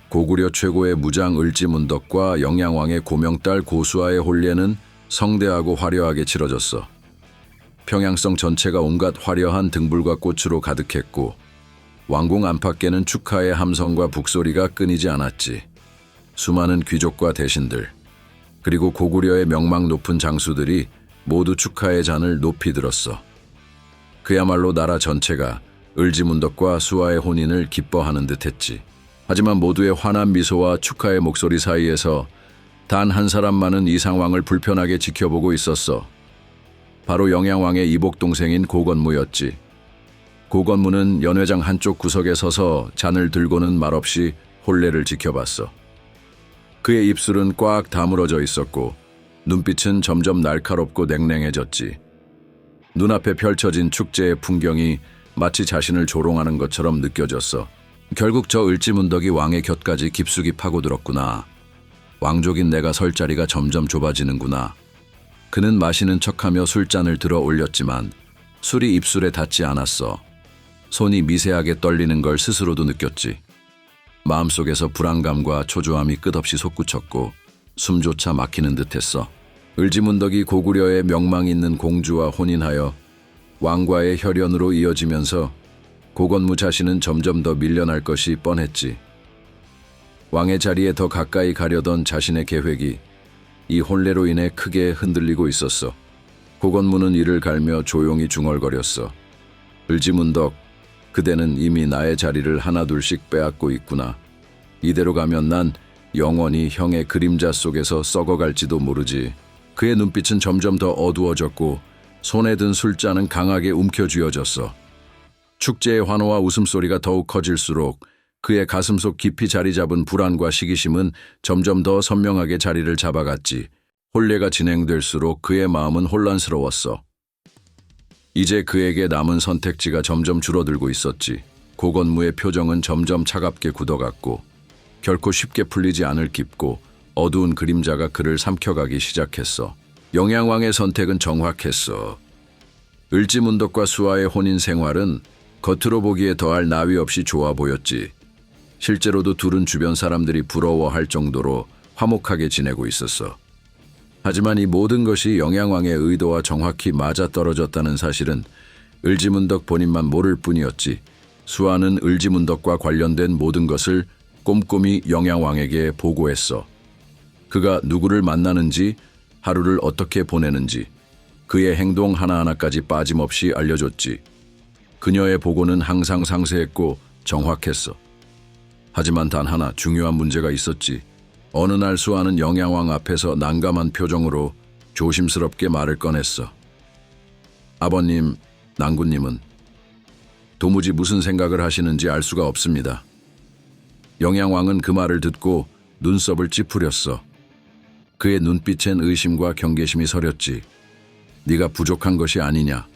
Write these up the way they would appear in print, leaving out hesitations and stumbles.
고구려 최고의 무장 을지문덕과 영양왕의 고명딸 고수아의 혼례는 성대하고 화려하게 치러졌어. 평양성 전체가 온갖 화려한 등불과 꽃으로 가득했고 왕궁 안팎에는 축하의 함성과 북소리가 끊이지 않았지. 수많은 귀족과 대신들, 그리고 고구려의 명망 높은 장수들이 모두 축하의 잔을 높이 들었어. 그야말로 나라 전체가 을지문덕과 수아의 혼인을 기뻐하는 듯했지. 하지만 모두의 환한 미소와 축하의 목소리 사이에서 단 한 사람만은 이 상황을 불편하게 지켜보고 있었어. 바로 영양왕의 이복 동생인 고건무였지. 고건무는 연회장 한쪽 구석에 서서 잔을 들고는 말없이 혼례를 지켜봤어. 그의 입술은 꽉 다물어져 있었고 눈빛은 점점 날카롭고 냉랭해졌지. 눈앞에 펼쳐진 축제의 풍경이 마치 자신을 조롱하는 것처럼 느껴졌어. 결국 저 을지문덕이 왕의 곁까지 깊숙이 파고들었구나. 왕족인 내가 설 자리가 점점 좁아지는구나. 그는 마시는 척하며 술잔을 들어 올렸지만 술이 입술에 닿지 않았어. 손이 미세하게 떨리는 걸 스스로도 느꼈지. 마음속에서 불안감과 초조함이 끝없이 솟구쳤고 숨조차 막히는 듯했어. 을지문덕이 고구려의 명망 있는 공주와 혼인하여 왕과의 혈연으로 이어지면서 고건무 자신은 점점 더 밀려날 것이 뻔했지. 왕의 자리에 더 가까이 가려던 자신의 계획이 이 혼례로 인해 크게 흔들리고 있었어. 고건무는 이를 갈며 조용히 중얼거렸어. 을지문덕, 그대는 이미 나의 자리를 하나둘씩 빼앗고 있구나. 이대로 가면 난 영원히 형의 그림자 속에서 썩어갈지도 모르지. 그의 눈빛은 점점 더 어두워졌고 손에 든 술잔은 강하게 움켜쥐어졌어. 축제의 환호와 웃음소리가 더욱 커질수록 그의 가슴속 깊이 자리 잡은 불안과 시기심은 점점 더 선명하게 자리를 잡아갔지. 혼례가 진행될수록 그의 마음은 혼란스러웠어. 이제 그에게 남은 선택지가 점점 줄어들고 있었지. 고건무의 표정은 점점 차갑게 굳어갔고 결코 쉽게 풀리지 않을 깊고 어두운 그림자가 그를 삼켜가기 시작했어. 영양왕의 선택은 정확했어. 을지문덕과 수아의 혼인 생활은 겉으로 보기에 더할 나위 없이 좋아 보였지. 실제로도 둘은 주변 사람들이 부러워할 정도로 화목하게 지내고 있었어. 하지만 이 모든 것이 영양왕의 의도와 정확히 맞아떨어졌다는 사실은 을지문덕 본인만 모를 뿐이었지. 수아는 을지문덕과 관련된 모든 것을 꼼꼼히 영양왕에게 보고했어. 그가 누구를 만나는지, 하루를 어떻게 보내는지, 그의 행동 하나하나까지 빠짐없이 알려줬지. 그녀의 보고는 항상 상세했고 정확했어. 하지만 단 하나 중요한 문제가 있었지. 어느 날 수아는 영양왕 앞에서 난감한 표정으로 조심스럽게 말을 꺼냈어. 아버님, 난구님은 도무지 무슨 생각을 하시는지 알 수가 없습니다. 영양왕은 그 말을 듣고 눈썹을 찌푸렸어. 그의 눈빛엔 의심과 경계심이 서렸지. 네가 부족한 것이 아니냐?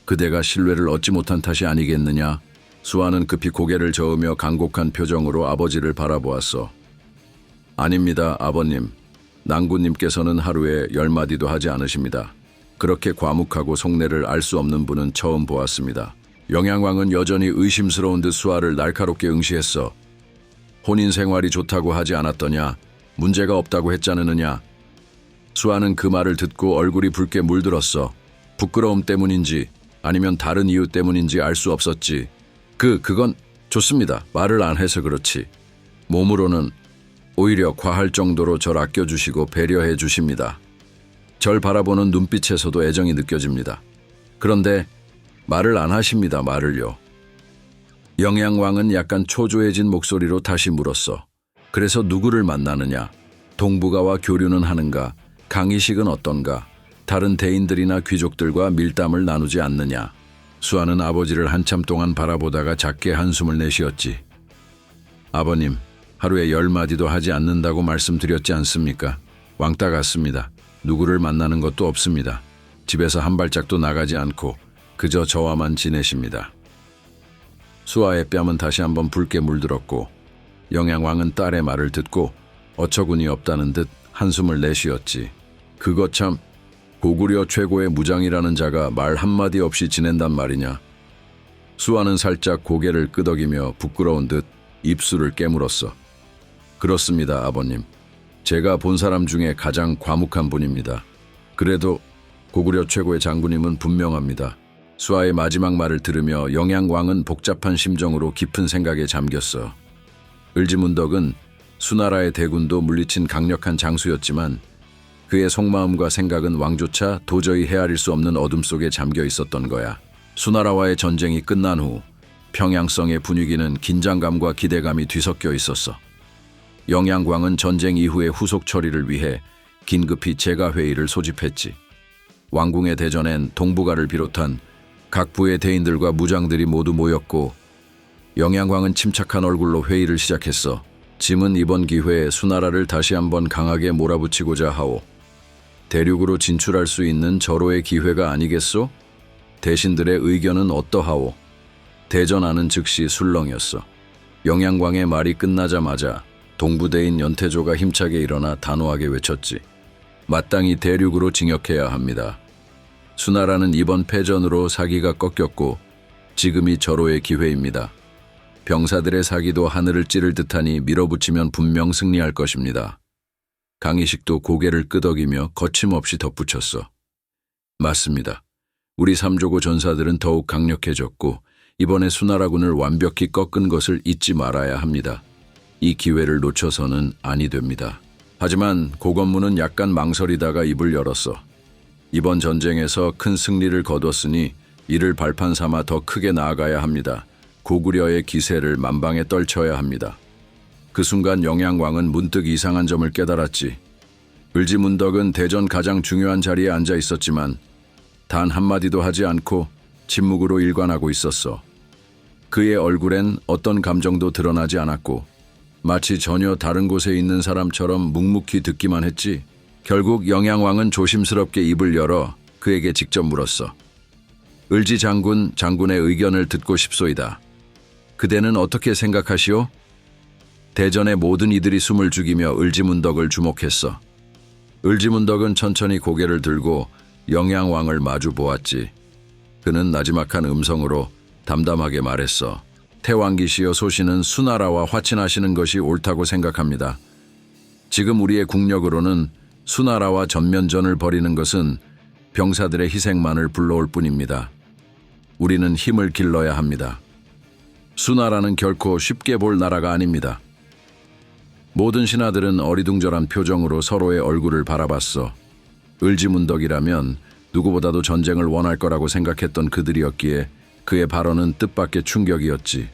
그대가 신뢰를 얻지 못한 탓이 아니겠느냐? 수아는 급히 고개를 저으며 간곡한 표정으로 아버지를 바라보았어. 아닙니다, 아버님. 난구님께서는 하루에 10마디도 하지 않으십니다. 그렇게 과묵하고 속내를 알 수 없는 분은 처음 보았습니다. 영양왕은 여전히 의심스러운 듯 수아를 날카롭게 응시했어. 혼인 생활이 좋다고 하지 않았더냐? 문제가 없다고 했잖느냐? 수아는 그 말을 듣고 얼굴이 붉게 물들었어. 부끄러움 때문인지 아니면 다른 이유 때문인지 알 수 없었지. 그건 좋습니다. 말을 안 해서 그렇지. 몸으로는 오히려 과할 정도로 절 아껴주시고 배려해 주십니다. 절 바라보는 눈빛에서도 애정이 느껴집니다. 그런데 말을 안 하십니다. 말을요. 영양왕은 약간 초조해진 목소리로 다시 물었어. 그래서 누구를 만나느냐? 동북아와 교류는 하는가? 강의식은 어떤가? 다른 대인들이나 귀족들과 밀담을 나누지 않느냐? 수아는 아버지를 한참 동안 바라보다가 작게 한숨을 내쉬었지. 아버님, 하루에 10마디도 하지 않는다고 말씀드렸지 않습니까? 왕따 같습니다. 누구를 만나는 것도 없습니다. 집에서 한 발짝도 나가지 않고 그저 저와만 지내십니다. 수아의 뺨은 다시 한번 붉게 물들었고 영양왕은 딸의 말을 듣고 어처구니 없다는 듯 한숨을 내쉬었지. 그거 참, 고구려 최고의 무장이라는 자가 말 한마디 없이 지낸단 말이냐. 수아는 살짝 고개를 끄덕이며 부끄러운 듯 입술을 깨물었어. 그렇습니다, 아버님. 제가 본 사람 중에 가장 과묵한 분입니다. 그래도 고구려 최고의 장군님은 분명합니다. 수아의 마지막 말을 들으며 영양왕은 복잡한 심정으로 깊은 생각에 잠겼어. 을지문덕은 수나라의 대군도 물리친 강력한 장수였지만 그의 속마음과 생각은 왕조차 도저히 헤아릴 수 없는 어둠 속에 잠겨 있었던 거야. 수나라와의 전쟁이 끝난 후 평양성의 분위기는 긴장감과 기대감이 뒤섞여 있었어. 영양광은 전쟁 이후의 후속 처리를 위해 긴급히 재가회의를 소집했지. 왕궁의 대전엔 동북아를 비롯한 각 부의 대인들과 무장들이 모두 모였고 영양광은 침착한 얼굴로 회의를 시작했어. 짐은 이번 기회에 수나라를 다시 한번 강하게 몰아붙이고자 하오. 대륙으로 진출할 수 있는 절호의 기회가 아니겠소? 대신들의 의견은 어떠하오? 대전하는 즉시 술렁이었어. 영양광의 말이 끝나자마자 동부대인 연태조가 힘차게 일어나 단호하게 외쳤지. 마땅히 대륙으로 징역해야 합니다. 수나라는 이번 패전으로 사기가 꺾였고 지금이 절호의 기회입니다. 병사들의 사기도 하늘을 찌를 듯하니 밀어붙이면 분명 승리할 것입니다. 강희식도 고개를 끄덕이며 거침없이 덧붙였어. 맞습니다. 우리 삼조고 전사들은 더욱 강력해졌고 이번에 수나라군을 완벽히 꺾은 것을 잊지 말아야 합니다. 이 기회를 놓쳐서는 아니 됩니다. 하지만 고건무는 약간 망설이다가 입을 열었어. 이번 전쟁에서 큰 승리를 거뒀으니 이를 발판 삼아 더 크게 나아가야 합니다. 고구려의 기세를 만방에 떨쳐야 합니다. 그 순간 영양왕은 문득 이상한 점을 깨달았지. 을지문덕은 대전 가장 중요한 자리에 앉아 있었지만 단 한마디도 하지 않고 침묵으로 일관하고 있었어. 그의 얼굴엔 어떤 감정도 드러나지 않았고 마치 전혀 다른 곳에 있는 사람처럼 묵묵히 듣기만 했지. 결국 영양왕은 조심스럽게 입을 열어 그에게 직접 물었어. 을지 장군의 의견을 듣고 싶소이다. 그대는 어떻게 생각하시오? 대전의 모든 이들이 숨을 죽이며 을지문덕을 주목했어. 을지문덕은 천천히 고개를 들고 영양왕을 마주 보았지. 그는 나지막한 음성으로 담담하게 말했어. 태왕기시여 소신은 수나라와 화친하시는 것이 옳다고 생각합니다. 지금 우리의 국력으로는 수나라와 전면전을 벌이는 것은 병사들의 희생만을 불러올 뿐입니다. 우리는 힘을 길러야 합니다. 수나라는 결코 쉽게 볼 나라가 아닙니다. 모든 신하들은 어리둥절한 표정으로 서로의 얼굴을 바라봤어. 을지문덕이라면 누구보다도 전쟁을 원할 거라고 생각했던 그들이었기에 그의 발언은 뜻밖의 충격이었지.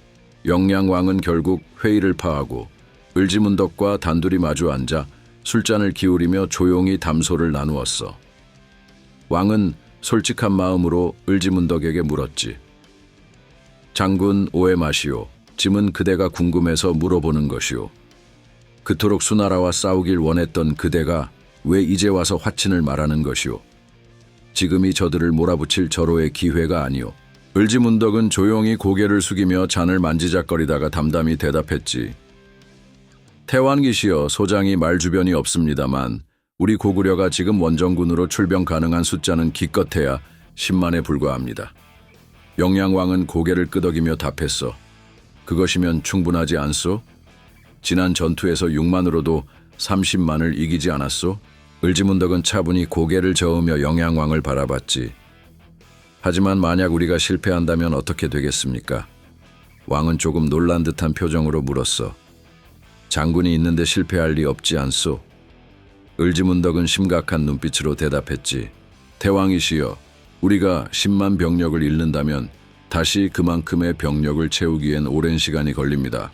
영양왕은 결국 회의를 파하고 을지문덕과 단둘이 마주 앉아 술잔을 기울이며 조용히 담소를 나누었어. 왕은 솔직한 마음으로 을지문덕에게 물었지. 장군 오해 마시오. 짐은 그대가 궁금해서 물어보는 것이오. 그토록 수나라와 싸우길 원했던 그대가 왜 이제 와서 화친을 말하는 것이오. 지금이 저들을 몰아붙일 절호의 기회가 아니오. 을지문덕은 조용히 고개를 숙이며 잔을 만지작거리다가 담담히 대답했지. 태완기시여 소장이 말 주변이 없습니다만 우리 고구려가 지금 원정군으로 출병 가능한 숫자는 기껏해야 10만에 불과합니다. 영양왕은 고개를 끄덕이며 답했어. 그것이면 충분하지 않소? 지난 전투에서 6만으로도 30만을 이기지 않았소? 을지문덕은 차분히 고개를 저으며 영양왕을 바라봤지. 하지만 만약 우리가 실패한다면 어떻게 되겠습니까? 왕은 조금 놀란 듯한 표정으로 물었어. 장군이 있는데 실패할 리 없지 않소? 을지문덕은 심각한 눈빛으로 대답했지. 태왕이시여, 우리가 10만 병력을 잃는다면 다시 그만큼의 병력을 채우기엔 오랜 시간이 걸립니다.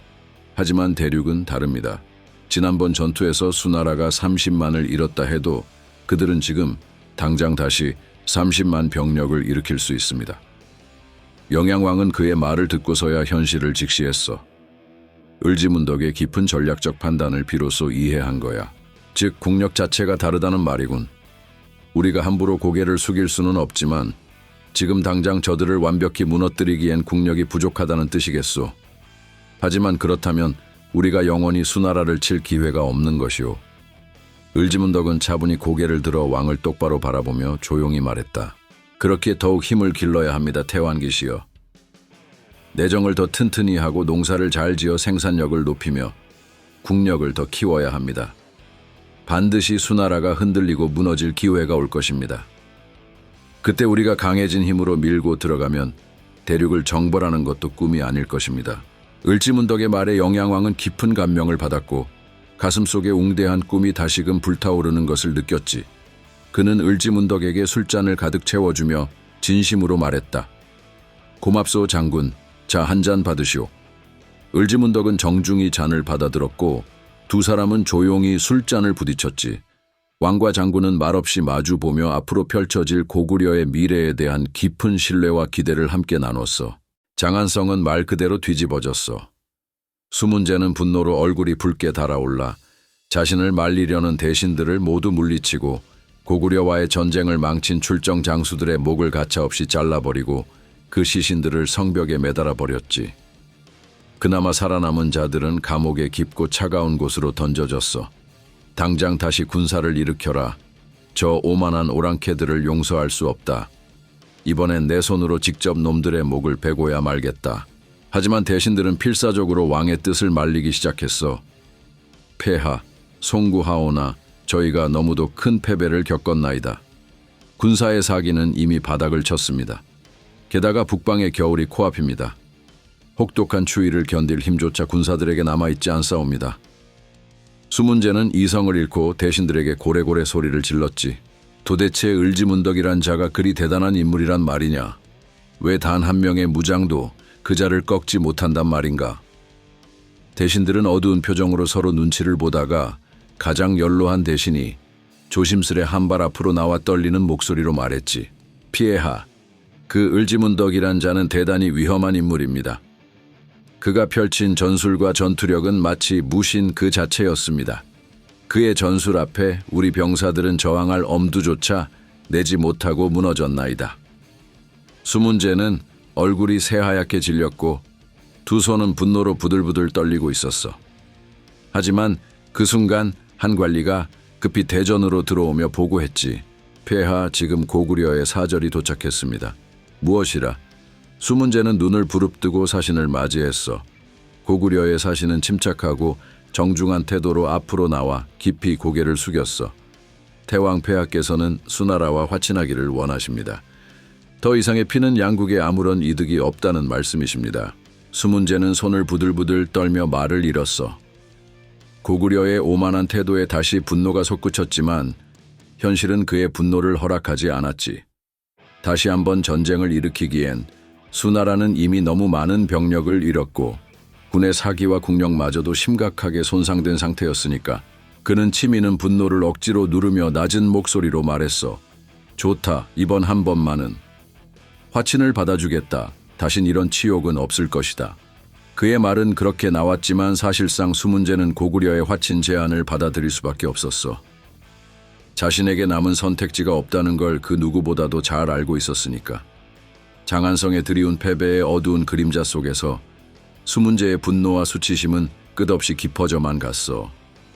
하지만 대륙은 다릅니다. 지난번 전투에서 수나라가 30만을 잃었다 해도 그들은 지금 당장 다시 30만 병력을 일으킬 수 있습니다. 영양왕은 그의 말을 듣고서야 현실을 직시했어. 을지문덕의 깊은 전략적 판단을 비로소 이해한 거야. 즉 국력 자체가 다르다는 말이군. 우리가 함부로 고개를 숙일 수는 없지만 지금 당장 저들을 완벽히 무너뜨리기엔 국력이 부족하다는 뜻이겠소. 하지만 그렇다면 우리가 영원히 수나라를 칠 기회가 없는 것이오. 을지문덕은 차분히 고개를 들어 왕을 똑바로 바라보며 조용히 말했다. 그렇기에 더욱 힘을 길러야 합니다, 태완기시여. 내정을 더 튼튼히 하고 농사를 잘 지어 생산력을 높이며 국력을 더 키워야 합니다. 반드시 수나라가 흔들리고 무너질 기회가 올 것입니다. 그때 우리가 강해진 힘으로 밀고 들어가면 대륙을 정벌하는 것도 꿈이 아닐 것입니다. 을지문덕의 말에 영양왕은 깊은 감명을 받았고 가슴속에 웅대한 꿈이 다시금 불타오르는 것을 느꼈지. 그는 을지문덕에게 술잔을 가득 채워주며 진심으로 말했다. 고맙소 장군, 자 한 잔 받으시오. 을지문덕은 정중히 잔을 받아들었고 두 사람은 조용히 술잔을 부딪혔지. 왕과 장군은 말없이 마주보며 앞으로 펼쳐질 고구려의 미래에 대한 깊은 신뢰와 기대를 함께 나눴어. 장안성은 말 그대로 뒤집어졌어. 수문제는 분노로 얼굴이 붉게 달아올라 자신을 말리려는 대신들을 모두 물리치고 고구려와의 전쟁을 망친 출정 장수들의 목을 가차없이 잘라버리고 그 시신들을 성벽에 매달아 버렸지. 그나마 살아남은 자들은 감옥의 깊고 차가운 곳으로 던져졌어. 당장 다시 군사를 일으켜라. 저 오만한 오랑캐들을 용서할 수 없다. 이번엔 내 손으로 직접 놈들의 목을 베고야 말겠다. 하지만 대신들은 필사적으로 왕의 뜻을 말리기 시작했어. 폐하, 송구하오나 저희가 너무도 큰 패배를 겪었나이다. 군사의 사기는 이미 바닥을 쳤습니다. 게다가 북방의 겨울이 코앞입니다. 혹독한 추위를 견딜 힘조차 군사들에게 남아있지 않사옵니다. 수문제는 이성을 잃고 대신들에게 고래고래 소리를 질렀지. 도대체 을지문덕이란 자가 그리 대단한 인물이란 말이냐? 왜 단 한 명의 무장도 그 자를 꺾지 못한단 말인가? 대신들은 어두운 표정으로 서로 눈치를 보다가 가장 연로한 대신이 조심스레 한 발 앞으로 나와 떨리는 목소리로 말했지. 피해하, 그 을지문덕이란 자는 대단히 위험한 인물입니다. 그가 펼친 전술과 전투력은 마치 무신 그 자체였습니다. 그의 전술 앞에 우리 병사들은 저항할 엄두조차 내지 못하고 무너졌나이다. 수문제는 얼굴이 새하얗게 질렸고 두 손은 분노로 부들부들 떨리고 있었어. 하지만 그 순간 한 관리가 급히 대전으로 들어오며 보고했지. 폐하, 지금 고구려에 사절이 도착했습니다. 무엇이라? 수문제는 눈을 부릅뜨고 사신을 맞이했어. 고구려의 사신은 침착하고 정중한 태도로 앞으로 나와 깊이 고개를 숙였어. 태왕 폐하께서는 수나라와 화친하기를 원하십니다. 더 이상의 피는 양국에 아무런 이득이 없다는 말씀이십니다. 수문제는 손을 부들부들 떨며 말을 잃었어. 고구려의 오만한 태도에 다시 분노가 솟구쳤지만 현실은 그의 분노를 허락하지 않았지. 다시 한번 전쟁을 일으키기엔 수나라는 이미 너무 많은 병력을 잃었고 군의 사기와 국력마저도 심각하게 손상된 상태였으니까 그는 치미는 분노를 억지로 누르며 낮은 목소리로 말했어. 좋다, 이번 한 번만은. 화친을 받아주겠다. 다신 이런 치욕은 없을 것이다. 그의 말은 그렇게 나왔지만 사실상 수문제는 고구려의 화친 제안을 받아들일 수밖에 없었어. 자신에게 남은 선택지가 없다는 걸 그 누구보다도 잘 알고 있었으니까. 장안성의 드리운 패배의 어두운 그림자 속에서 수문제의 분노와 수치심은 끝없이 깊어져만 갔어.